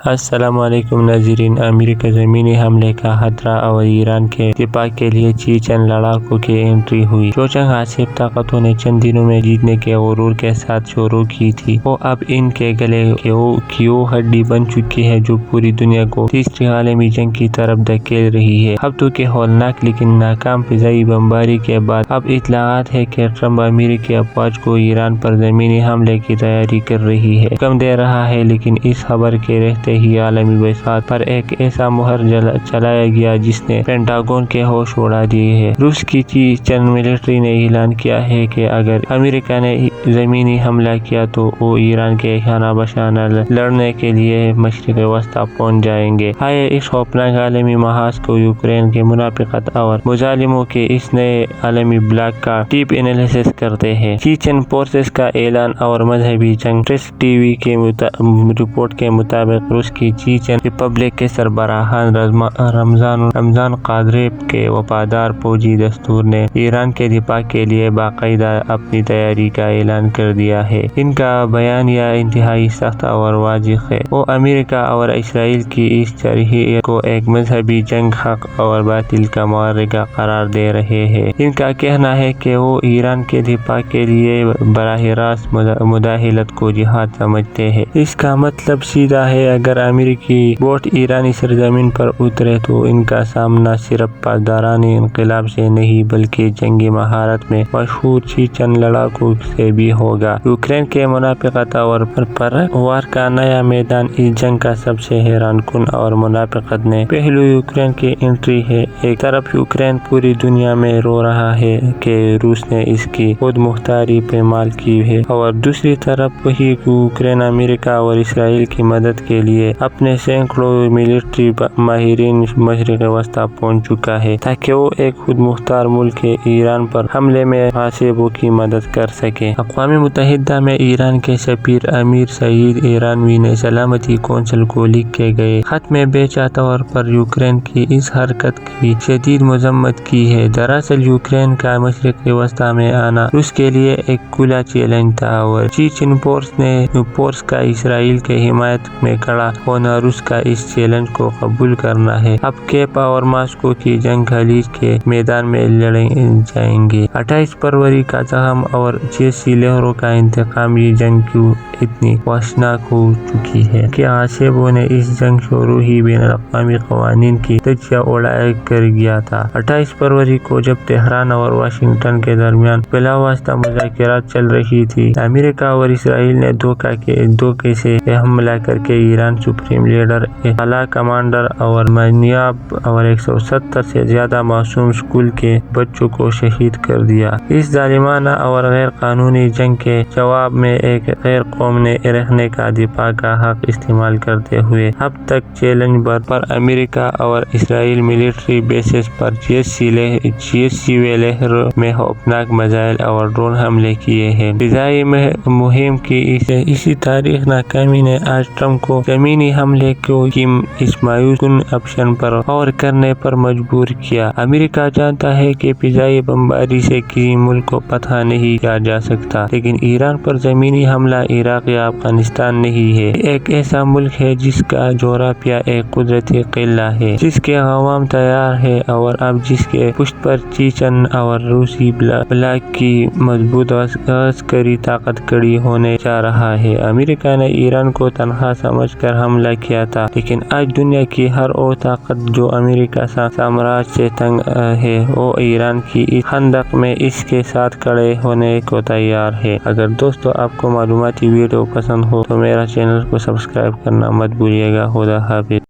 السلام علیکم ناظرین، امریکہ زمینی حملے کا خطرہ اور ایران کے دفاع کے لیے چیچن لڑاکوں کی انٹری ہوئی۔ جو جنگ آصف طاقتوں نے چند دنوں میں جیتنے کے غرور کے ساتھ شروع کی تھی، وہ اب ان کے گلے کی وہ ہڈی بن چکی ہے جو پوری دنیا کو تیسری عالمی جنگ کی طرف دھکیل رہی ہے۔ ہفتوں کی ہولناک لیکن ناکام فضائی بمباری کے بعد اب اطلاعات ہے کہ ٹرمپ امریکی افواج کو ایران پر زمینی حملے کی تیاری کر رہی ہے حکم دے رہا ہے، لیکن اس خبر کے رہتے ہی عالمی وساطت پر ایک ایسا مہر چلایا گیا جس نے پینٹاگون کے ہوش اڑا دیے ہیں۔ روس کی چین ملٹری نے اعلان کیا ہے کہ اگر امریکہ نے زمینی حملہ کیا تو وہ ایران کے خانہ بشانہ لڑنے کے لیے مشرق وسطیٰ پہنچ جائیں گے۔ آئے اس خوفناک عالمی محاذ کو یوکرین کے منافقت اور مظالموں کے اس نئے عالمی بلاک کا ڈیپ انالیسس کرتے ہیں۔ چیچن فورسز کا اعلان اور مذہبی جنگ۔ پریس ٹی وی کی رپورٹ کے مطابق روس کی چیچن ریپبلک کے سربراہ رمضان قادریف کے وفادار فوجی دستور نے ایران کے دفاع کے لیے باقاعدہ اپنی تیاری کا اعلان کر دیا ہے۔ ان کا بیانیہ انتہائی سخت اور واضح ہے۔ وہ امریکہ اور اسرائیل کی اس جارحیت کو ایک مذہبی جنگ حق اور باطل کا معرکہ قرار دے رہے ہیں۔ ان کا کہنا ہے کہ وہ ایران کے دفاع کے لیے براہ راست مداخلت کو جہاد سمجھتے ہیں۔ اس کا مطلب سیدھا ہے، اگر امریکی بوٹ ایرانی سرزمین پر اترے تو ان کا سامنا صرف پاسدارانہ انقلاب سے نہیں بلکہ جنگی مہارت میں مشہور چیچن لڑاکوں سے بھی ہوگا۔ یوکرین کے منافقت اور وار کا نیا میدان۔ اس جنگ کا سب سے حیران کن اور منافقت نے پہلو یوکرین کی انٹری ہے۔ ایک طرف یوکرین پوری دنیا میں رو رہا ہے کہ روس نے اس کی خود مختاری پامال کی ہے، اور دوسری طرف وہی یوکرین امریکہ اور اسرائیل کی مدد کے لیے اپنے سینکڑوں ملٹری ماہرین مشرق وسطیٰ پہنچ چکا ہے تاکہ وہ ایک خود مختار ملک ایران پر حملے میں غاصبوں کی مدد کر سکے۔ اقوام متحدہ میں ایران کے سفیر امیر سعید ایرانوی نے سلامتی کونسل کو لکھے گئے خط میں بے چا طور پر یوکرین کی اس حرکت کی شدید مذمت کی ہے۔ دراصل یوکرین کا مشرق وسطیٰ میں آنا روس کے لیے ایک کھلا چیلنج تھا، اور چیچن فورس کا اسرائیل کے حمایت میں کھڑا ہونا روس کا اس چیلنج کو قبول کرنا ہے۔ اب کیف اور ماسکو کی جنگ خلیج کے میدان میں لڑے جائیں گے۔ 28 فروری کا زخم اور جیسی لہروں کا انتقام۔ یہ جنگ کیوں اتنی وحشتناک ہو چکی ہے کہ غاصبوں نے اس جنگ شروع ہی بین الاقوامی قوانین کی دھجیاں اڑا کر کیا تھا۔ 28 فروری کو جب تہران اور واشنگٹن کے درمیان بلا واسطہ مذاکرات چل رہی تھی، امریکہ اور اسرائیل نے دھوکے سے حملہ کر کے ایران سپریم لیڈر، اعلیٰ کمانڈر اور نائب اور 170 سے زیادہ معصوم اسکول کے بچوں کو شہید کر دیا۔ اس ظالمانہ اور غیر قانونی جنگ کے جواب میں ایک غیر قوم نے رہنے کا دفاع کا حق استعمال کرتے ہوئے اب تک چیلنج پر امریکہ اور اسرائیل ملٹری بیسز پر جیسی لہر میں خوفناک میزائل اور ڈرون حملے کیے ہیں۔ فضائی مہم کی اسی تاریخی ناکامی نے آج ٹرمپ کو زمینی حملے کی اس مایوس کن آپشن پر غور کرنے پر مجبور کیا۔ امریکہ جانتا ہے کہ فضائی بمباری سے کسی ملک کو فتح نہیں کیا جا سکتا، لیکن ایران پر زمینی حملہ عراق یا افغانستان نہیں ہے۔ ایک ایسا ملک ہے جس کا جغرافیہ ایک قدرتی قلعہ ہے، جس کے عوام تیار ہے، اور اب جس کے پشت پر چیچن اور روسی بلاک کی مضبوط عسکری طاقت کھڑی ہونے جا رہا ہے۔ امریکہ نے ایران کو تنہا سمجھ کر حملہ کیا تھا، لیکن آج دنیا کی ہر وہ طاقت جو امریکہ سامراج سے تنگ ہے، وہ ایران کی اس خندق میں اس کے ساتھ کھڑے ہونے کو تیار ہے۔ اگر دوستو آپ کو معلوماتی ویڈیو پسند ہو تو میرا چینل کو سبسکرائب کرنا مت بھولیے گا۔ خدا حافظ۔